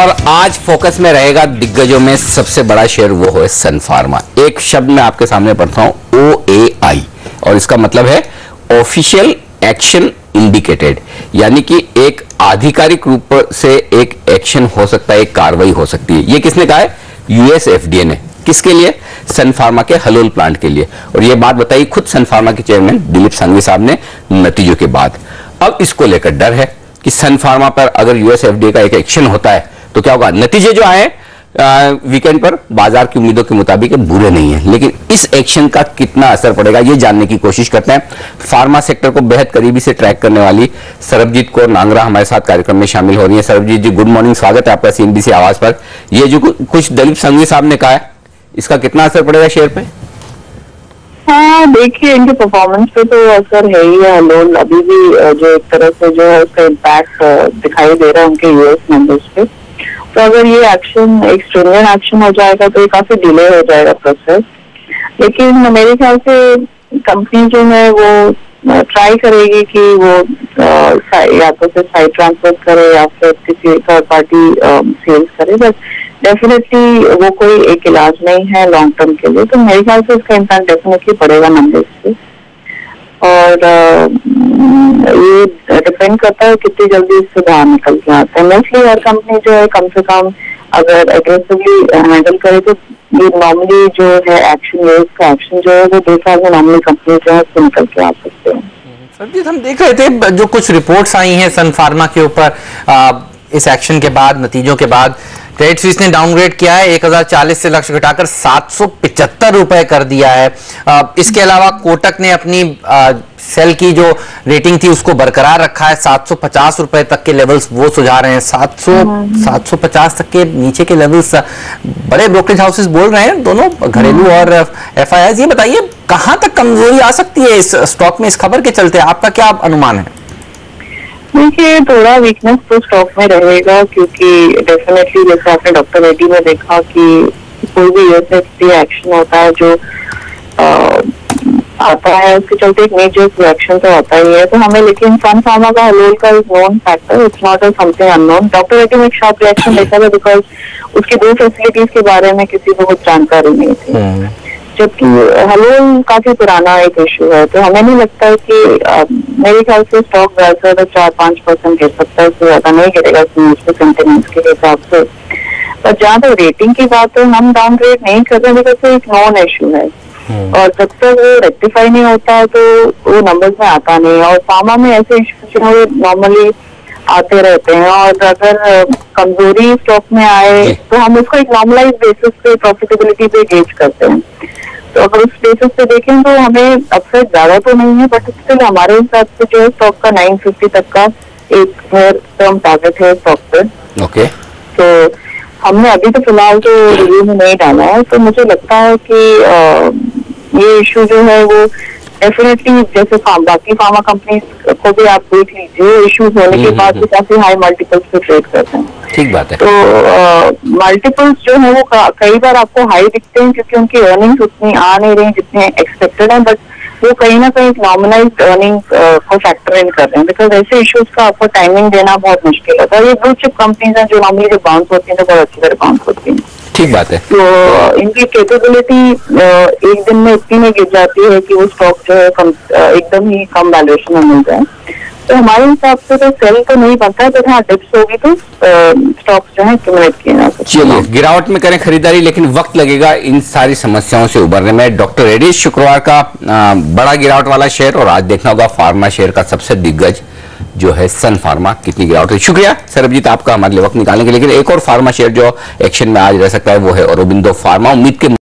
और आज फोकस में रहेगा दिग्गजों में सबसे बड़ा शेयर वो है सन फार्मा। एक शब्द मैं आपके सामने पढ़ता हूं, OAI, और इसका मतलब है ऑफिशियल एक्शन इंडिकेटेड, यानी कि एक आधिकारिक रूप से एक एक्शन हो सकता है, एक कार्रवाई हो सकती है। ये किसने कहा है? US FDA ने। किसके लिए? सन फार्मा के हलोल प्लांट के लिए। और ये बात बताई खुद सन फार्मा के चेयरमैन दिलीप सांघवी साहब ने नतीजों के बाद। अब इसको लेकर डर है कि सन फार्मा पर अगर US FDA का एक एक्शन होता है तो क्या होगा। नतीजे जो आए वीकेंड पर बाजार की उम्मीदों के मुताबिक बुरे नहीं है, लेकिन इस एक्शन का कितना असर पड़ेगा ये जानने की कोशिश करते हैं। फार्मा सेक्टर को बेहद करीबी से ट्रैक करने वाली सरबजीत कौर नांगरा हमारे साथ कार्यक्रम में शामिल हो रही है। सरबजीत जी, गुड मॉर्निंग, स्वागत है आपका CNBC आवाज पर। ये जो कुछ दिलीप सांघवी साहब ने कहा है, इसका कितना असर पड़ेगा शेयर पे? हाँ, देखिए इनके परफॉर्मेंस पे तो असर है ही है। लोन अभी भी जो एक तरह से जो है उसका इम्पैक्ट दिखाई दे रहा है उनके US नंबर्स पे। तो अगर ये एक्शन एक स्ट्रिंजेंट एक्शन हो जाएगा तो ये काफी डिले हो जाएगा प्रोसेस। लेकिन मेरे ख्याल से कंपनी जो है वो ट्राई करेगी कि वो या तो फिर साइड ट्रांसफर करे या फिर किसी थर्ड पार्टी सेल्स करे, बट डेफिनेटली वो कोई एक इलाज नहीं है लॉन्ग टर्म के लिए। तो मेरे ख्याल से इसका इम्पैक्ट डेफिनेटली पड़ेगा नंबर्स पे, और ये डिपेंड करता है कितनी जल्दी इससे बाहर निकल के आते हैं। मोस्टली हर कंपनी जो है कम से कम अगर एग्रेसिवली हैंडल करे तो ये नॉर्मली जो है एक्शन, ये इसका एक्शन जो है वो 2 साल में नॉर्मली कंपनी जो है उससे निकल के आ सकते हैं। सरबजीत, हम देख रहे थे जो कुछ रिपोर्ट्स आई हैं सन फार्मा के ऊपर इस एक्शन के बाद, नतीजों के बाद क्रेडिट स्विस ने डाउनग्रेड किया है, 1040 से लक्ष्य घटाकर 775 रुपए कर दिया है। इसके अलावा कोटक ने अपनी सेल की जो रेटिंग थी उसको बरकरार रखा है, 750 रुपए तक के लेवल्स वो सुझा रहे हैं। 750 तक के नीचे के लेवल्स बड़े ब्रोकरेज हाउसेस बोल रहे हैं, दोनों घरेलू और FIIs। ये बताइए कहां तक कमजोरी आ सकती है इस स्टॉक में इस खबर के चलते, आपका क्या अनुमान है? देखिए, थोड़ा वीकनेस तो स्टॉक में रहेगा, क्योंकि डेफिनेटली जैसे आपने डॉक्टर रेड्डी में देखा कि कोई भी US FDA एक्शन होता है जो आता है उसके चलते एक मेजर रिएक्शन तो आता ही है। तो हमें लेकिन सन फार्मा का हलोल का एक known factor, it's not something unknown. Doctor Reddy में एक शार्प रिएक्शन देखा था बिकॉज उसकी 2 फैसिलिटीज के बारे में किसी को कुछ जानकारी नहीं थी, जबकि हलोल काफी पुराना एक इश्यू है। तो हमें नहीं लगता है कि मेरे ख्याल से स्टॉक ज्यादा 4-5% गिर सकता है, उससे ज्यादा नहीं गिरेगा सेंटिमेंट्स के हिसाब से। पर जहाँ तक रेटिंग की बात है, हम डाउनग्रेड नहीं कर रहे बिकॉज एक नॉन इश्यू है, और जब तक वो रेक्टिफाई नहीं होता है तो वो नंबर्स में आता नहीं है। और फार्मा में ऐसे इश्यूज जो है नॉर्मली आते रहते हैं, और अगर कमजोरी स्टॉक में आए तो हम उसको एक नॉर्मलाइज बेसिस पे प्रॉफिटेबिलिटी पे गेज करते हैं। तो अगर उस बेसिस पे देखें तो हमें अपसाइड ज्यादा तो नहीं है, बट स्टिल हमारे हिसाब से जो है स्टॉक का 950 तक का एक टर्म टारगेट है स्टॉक पे। ओके, तो हमने अभी तो फिलहाल तो रिव्यू में नहीं डाला है। तो मुझे लगता है कि ये इशू जो है वो डेफिनेटली जैसे बाकी फार्मा कंपनीज को भी आप देख लीजिए, इश्यूज होने के बाद भी काफी हाई मल्टीपल्स पे ट्रेड करते हैं। ठीक बात है। तो मल्टीपल्स जो है वो कई बार आपको हाई दिखते हैं क्योंकि उनकी अर्निंग्स उतनी आ नहीं रही जितने एक्सपेक्टेड है, बट वो कहीं ना कहीं नॉर्मलाइज्ड अर्निंग को फैक्टर इन कर रहे हैं। बिकॉज ऐसे इश्यूज का आपको टाइमिंग देना बहुत मुश्किल होता है। ये ब्लू चिप कंपनीज हैं जो नॉर्मली जो बाउंस होती हैं तो बहुत अच्छी तरह बाउंस होती हैं। ठीक बात है। तो इनकी कैपेबिलिटी एक दिन में इतनी में गिर जाती है कि वो स्टॉक जो है एकदम ही कम वैल्यूएशन में मिल जाए। तो हमारे हिसाब से तो सेल तो नहीं बनता है, बट हाँ डिप्स होगी तो स्टॉक्स जो है एक्यूमुलेट किए जा सकते हैं। चलिए, गिरावट में करें खरीदारी, लेकिन वक्त लगेगा इन सारी समस्याओं से उबरने में। डॉक्टर रेड्डी शुक्रवार का बड़ा गिरावट वाला शेयर, और आज देखना होगा फार्मा शेयर का सबसे दिग्गज जो है सन फार्मा कितनी गिरावट है। शुक्रिया सरबजीत आपका हमारे लिए वक्त निकालने के लिए। लेकिन एक और फार्मा शेयर जो एक्शन में आज रह सकता है वो है औरोबिंदो फार्मा। उम्मीद के